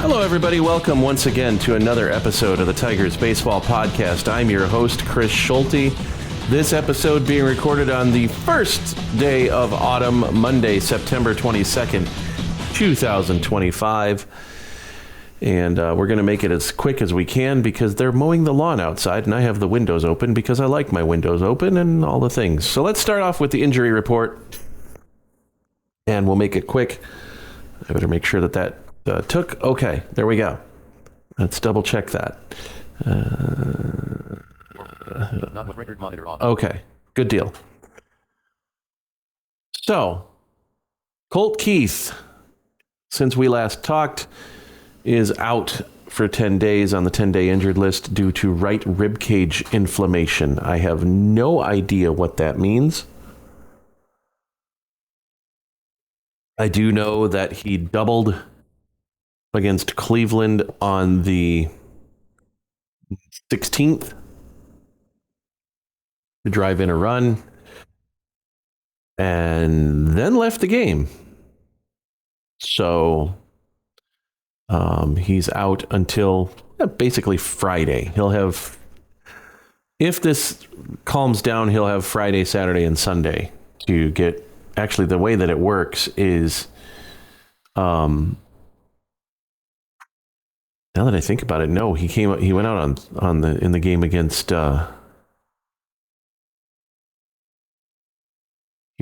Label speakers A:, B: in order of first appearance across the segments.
A: Hello, everybody. Welcome once again to another episode of the Tigers Baseball Podcast. I'm your host, Chris Schulte. This episode being recorded on the first day of autumn, Monday, September 22nd, 2025. And we're going to make it as quick as we can because they're mowing the lawn outside and I have the windows open because I like my windows open and all the things. So let's start off with the injury report and we'll make it quick. I better make sure that took. Okay, there we go. Let's double check that.
B: Not with record monitor on.
A: Okay, good deal. So, Colt Keith, since we last talked, is out for 10 days on the 10-day injured list due to right rib cage inflammation. I have no idea what that means. I do know that he doubled against Cleveland on the 16th to drive in a run and then left the game. So he's out until basically Friday. He'll have, if this calms down, he'll have Friday, Saturday, and Sunday to get, actually the way that it works is, now that I think about it, no, he went out in the game against, he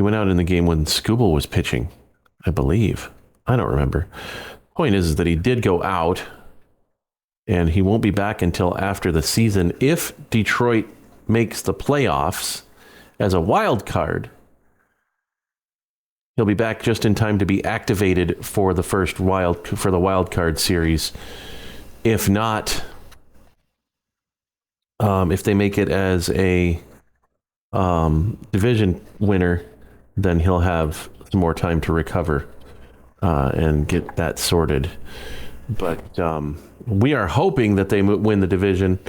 A: went out in the game when Skubal was pitching, I believe. I don't remember. Point is that he did go out and he won't be back until after the season. If Detroit makes the playoffs as a wild card, he'll be back just in time to be activated for the wild card series. If not, if they make it as a division winner, then he'll have some more time to recover and get that sorted. But we are hoping that they win the division.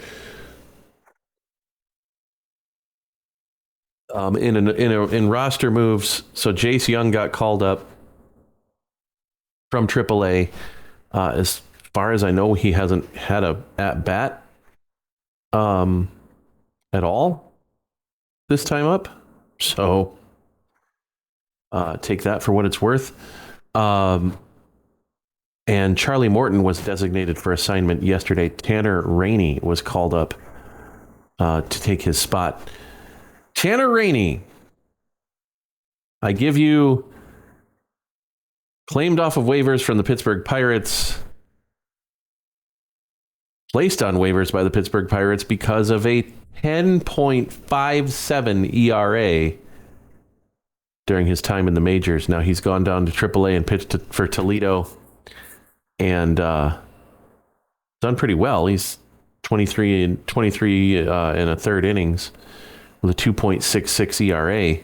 A: In roster moves, so Jace Young got called up from AAA. As far as I know, he hasn't had a at bat at all this time up. So take that for what it's worth. And Charlie Morton was designated for assignment yesterday. Tanner Rainey was called up to take his spot. Tanner Rainey, I give you, claimed off of waivers from the Pittsburgh Pirates, placed on waivers by the Pittsburgh Pirates because of a 10.57 ERA during his time in the majors. Now he's gone down to AAA and pitched for Toledo and done pretty well. He's 23 and a third innings with a 2.66 ERA,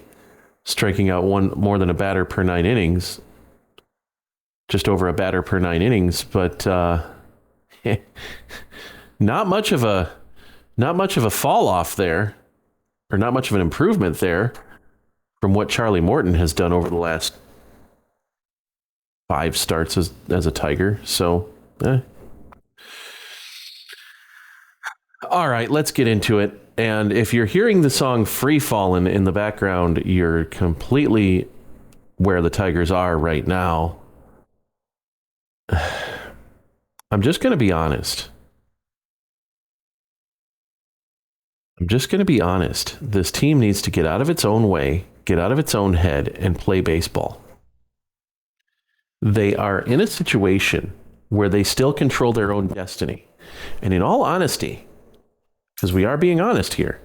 A: striking out one more than a batter per 9 innings, just over a batter per 9 innings, but not much of a fall off there, or not much of an improvement there from what Charlie Morton has done over the last 5 starts as a Tiger. So, all right, let's get into it. And if you're hearing the song Free Fallin' in the background, you're completely where the Tigers are right now. I'm just going to be honest. This team needs to get out of its own way, get out of its own head, and play baseball. They are in a situation where they still control their own destiny. And in all honesty, because we are being honest here,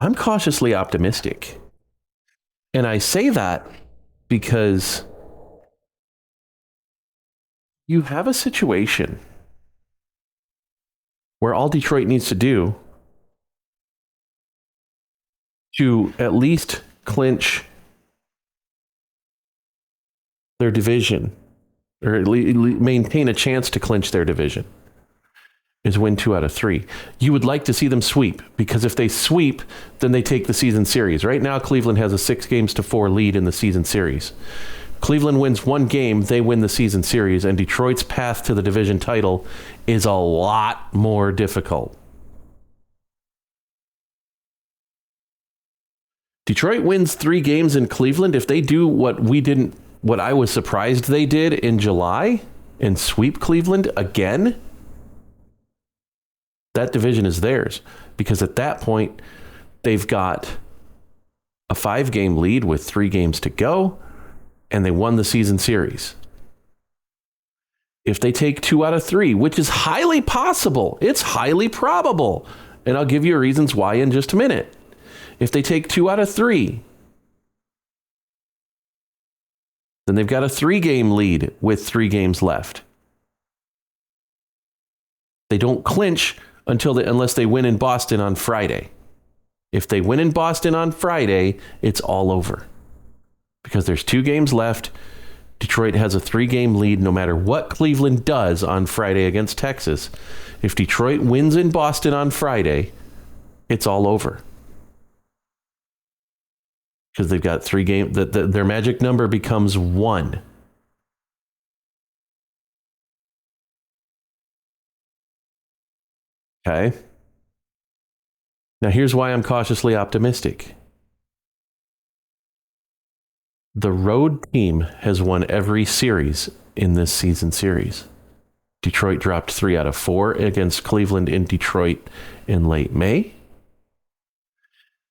A: I'm cautiously optimistic. And I say that because you have a situation where all Detroit needs to do to at least clinch their division, or at least maintain a chance to clinch their division, is win 2 out of 3. You would like to see them sweep, because if they sweep, then they take the season series. Right now, Cleveland has a 6-4 lead in the season series. Cleveland wins one game, they win the season series, and Detroit's path to the division title is a lot more difficult. Detroit wins 3 games in Cleveland. If they do what I was surprised they did in July and sweep Cleveland again, that division is theirs, because at that point they've got a 5-game lead with 3 games to go, and they won the season series. If they take 2 out of 3, which is highly possible, it's highly probable, and I'll give you reasons why in just a minute. If they take 2 out of 3, then they've got a 3-game lead with 3 games left. They don't clinch unless they win in Boston on Friday. If they win in Boston on Friday, it's all over. Because there's 2 games left. Detroit has a 3-game lead no matter what Cleveland does on Friday against Texas. If Detroit wins in Boston on Friday, it's all over. Because they've got 3 games. Their magic number becomes 1. Okay. Now here's why I'm cautiously optimistic. The road team has won every series in this season series. Detroit dropped 3 out of 4 against Cleveland in Detroit in late May.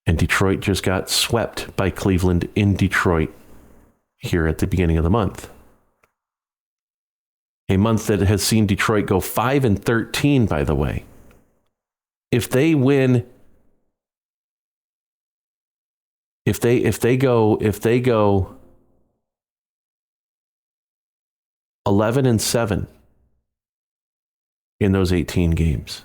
A: And Detroit just got swept by Cleveland in Detroit here at the beginning of the month. A month that has seen Detroit go 5-13, by the way. If they win, if they go 11-7 in those 18 games.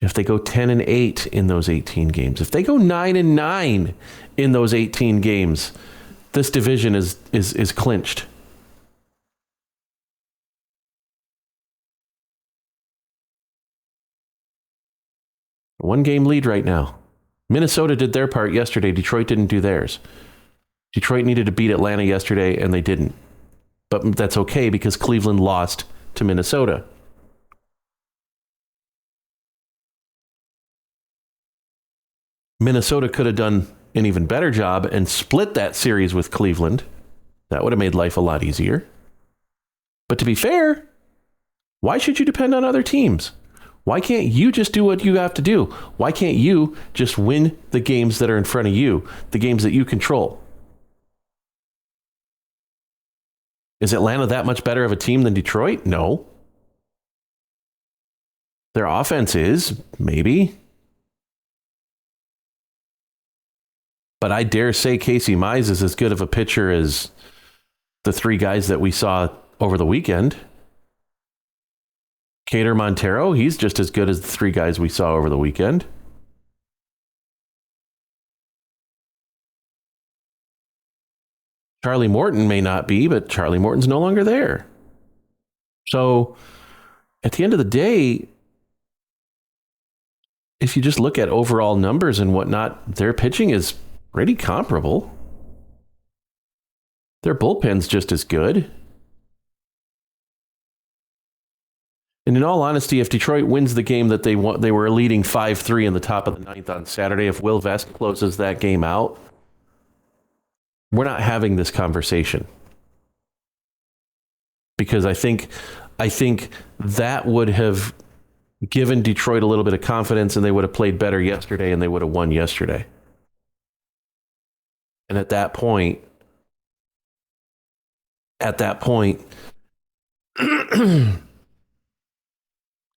A: If they go 10-8 in those 18 games, if they go 9-9 in those 18 games, this division is clinched. One game lead right now. Minnesota did their part yesterday. Detroit didn't do theirs. Detroit needed to beat Atlanta yesterday, and they didn't. But that's okay because Cleveland lost to Minnesota. Minnesota could have done an even better job and split that series with Cleveland. That would have made life a lot easier. But to be fair, why should you depend on other teams? Why can't you just do what you have to do? Why can't you just win the games that are in front of you, the games that you control? Is Atlanta that much better of a team than Detroit? No. Their offense is, maybe. But I dare say Casey Mize is as good of a pitcher as the 3 guys that we saw over the weekend. Cater Montero, he's just as good as the 3 guys we saw over the weekend. Charlie Morton may not be, but Charlie Morton's no longer there. So at the end of the day, if you just look at overall numbers and whatnot, their pitching is pretty comparable. Their bullpen's just as good. And in all honesty, if Detroit wins the game that they were leading 5-3 in the top of the 9th on Saturday, if Will Vest closes that game out, we're not having this conversation. Because I think that would have given Detroit a little bit of confidence, and they would have played better yesterday, and they would have won yesterday. And at that point,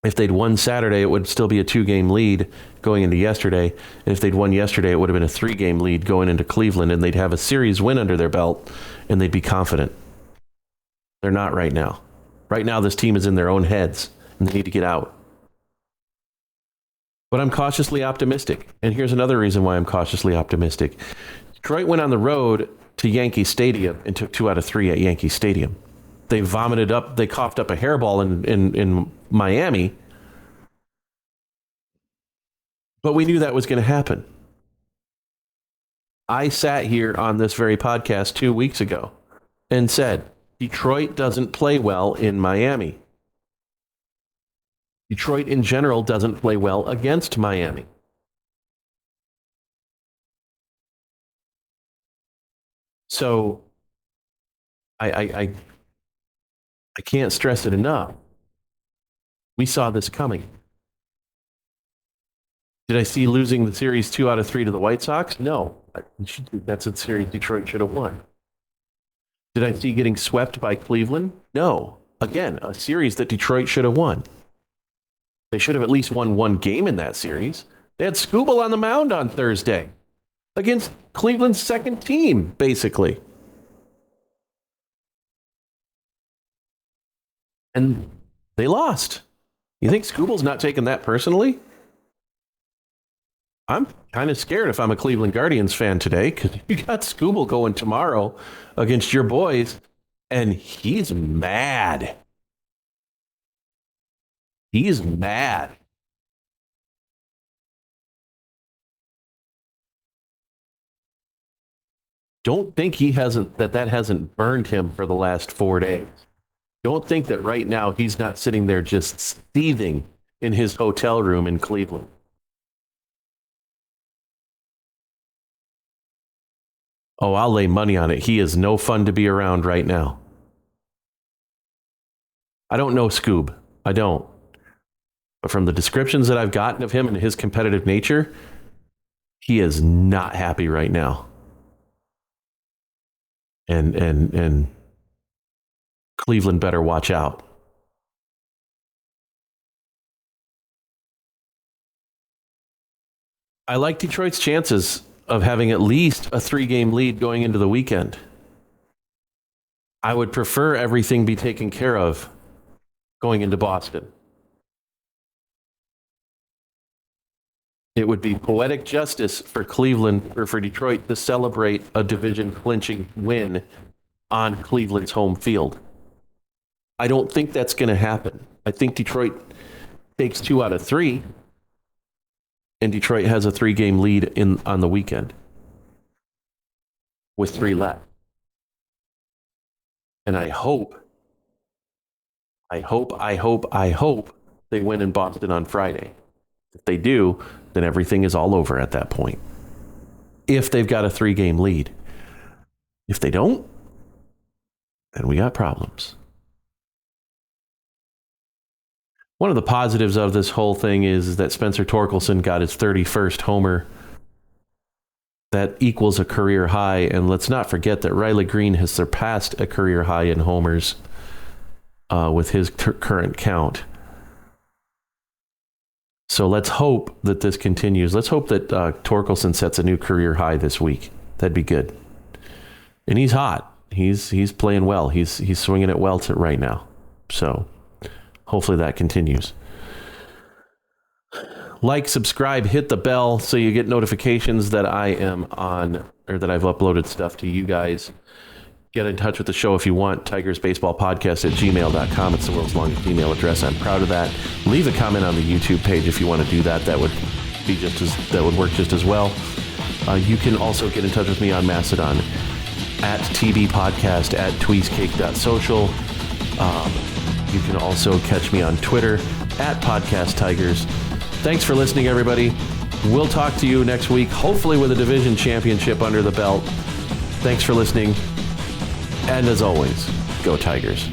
A: if they'd won Saturday, it would still be a 2-game lead going into yesterday. And if they'd won yesterday, it would have been a 3-game lead going into Cleveland, and they'd have a series win under their belt, and they'd be confident. They're not right now. Right now, this team is in their own heads, and they need to get out. But I'm cautiously optimistic. And here's another reason why I'm cautiously optimistic. Detroit went on the road to Yankee Stadium and took 2 out of 3 at Yankee Stadium. They coughed up a hairball in Miami. But we knew that was going to happen. I sat here on this very podcast 2 weeks ago and said, Detroit doesn't play well in Miami. Detroit in general doesn't play well against Miami. So I can't stress it enough. We saw this coming. Did I see losing the series 2 out of 3 to the White Sox? No. That's a series Detroit should have won. Did I see getting swept by Cleveland? No. Again, a series that Detroit should have won. They should have at least won one game in that series. They had Skubal on the mound on Thursday against Cleveland's second team, basically. And they lost. You think Skubal's not taking that personally? I'm kind of scared if I'm a Cleveland Guardians fan today, because you got Skubal going tomorrow against your boys, and he's mad. He's mad. Don't think that hasn't burned him for the last 4 days. Don't think that right now he's not sitting there just seething in his hotel room in Cleveland. Oh, I'll lay money on it. He is no fun to be around right now. I don't know Scoob. I don't. But from the descriptions that I've gotten of him and his competitive nature, he is not happy right now. And Cleveland better watch out. I like Detroit's chances of having at least a 3-game lead going into the weekend. I would prefer everything be taken care of going into Boston. It would be poetic justice for Cleveland or for Detroit to celebrate a division clinching win on Cleveland's home field. I don't think that's going to happen. I think Detroit takes 2 out of 3, and Detroit has a 3-game lead on the weekend with 3 left. And I hope they win in Boston on Friday. If they do, then everything is all over at that point. If they've got a 3-game lead. If they don't, then we got problems. One of the positives of this whole thing is that Spencer Torkelson got his 31st homer. That equals a career high. And let's not forget that Riley Green has surpassed a career high in homers with his current count. So let's hope that this continues. Let's hope that Torkelson sets a new career high this week. That'd be good. And he's hot. He's playing well. He's swinging it well right now. So hopefully that continues. Like, subscribe, hit the bell so you get notifications that I am on or that I've uploaded stuff to you guys. Get in touch with the show if you want. TigersBaseballPodcast@gmail.com. It's the world's longest email address. I'm proud of that. Leave a comment on the YouTube page if you want to do that. That would work just as well. You can also get in touch with me on Mastodon at TBPodcast at tweezcake.social. You can also catch me on Twitter at Podcast Tigers. Thanks for listening, everybody. We'll talk to you next week, hopefully with a division championship under the belt. Thanks for listening. And as always, go Tigers.